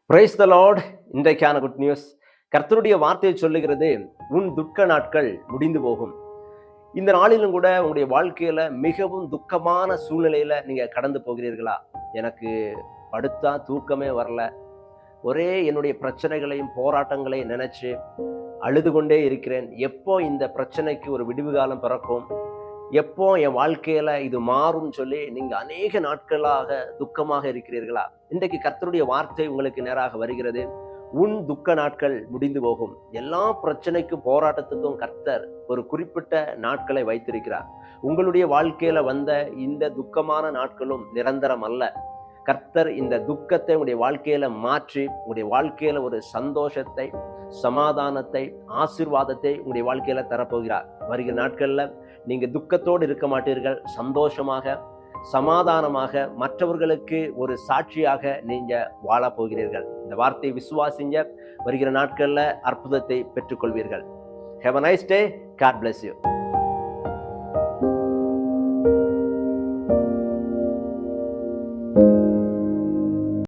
Praise the Lord. இன்றைக்கான good news. கர்த்தருடைய வார்த்தையை சொல்லுகிறது, உன் துக்க நாட்கள் முடிந்து போகும். இந்த நாளிலும் கூட உங்களுடைய வாழ்க்கையில மிகவும் துக்கமான சூழ்நிலையில நீங்க கடந்து போகிறீர்களா? எனக்கு படுத்தா தூக்கமே வரல, ஒரே என்னுடைய பிரச்சனைகளையும் போராட்டங்களையும் நினைச்சு அழுது கொண்டே இருக்கிறேன். எப்போ இந்த பிரச்சனைக்கு ஒரு விடிவு காலம் பிறக்கும், எப்போ என் வாழ்க்கையில இது மாறும் சொல்லி நீங்க அநேக நாட்களாக துக்கமாக இருக்கிறீர்களா? இன்றைக்கு கர்த்தருடைய வார்த்தை உங்களுக்கு நேராக வருகிறது. உன் துக்க நாட்கள் முடிந்து போகும். எல்லா பிரச்சனைக்கும் போராட்டத்துக்கும் கர்த்தர் ஒரு குறிப்பிட்ட நாட்களை வைத்திருக்கிறார். உங்களுடைய வாழ்க்கையில வந்த இந்த துக்கமான நாட்களும் நிரந்தரம் அல்ல. கர்த்தர் இந்த துக்கத்தை உங்களுடைய வாழ்க்கையில மாற்றி உங்களுடைய வாழ்க்கையில ஒரு சந்தோஷத்தை, சமாதானத்தை, ஆசீர்வாதத்தை உங்களுடைய வாழ்க்கையில தரப்போகிறார். வருகிற நாட்கள்ல நீங்க துக்கத்தோடு இருக்க மாட்டீர்கள். சந்தோஷமாக, சமாதானமாக, மற்றவர்களுக்கு ஒரு சாட்சியாக நீங்க வாழ போகிறீர்கள். இந்த வார்த்தையை விசுவாசிங்க. வருகிற நாட்கள்ல அற்புதத்தை பெற்றுக்கொள்வீர்கள். Have a nice day. God bless you.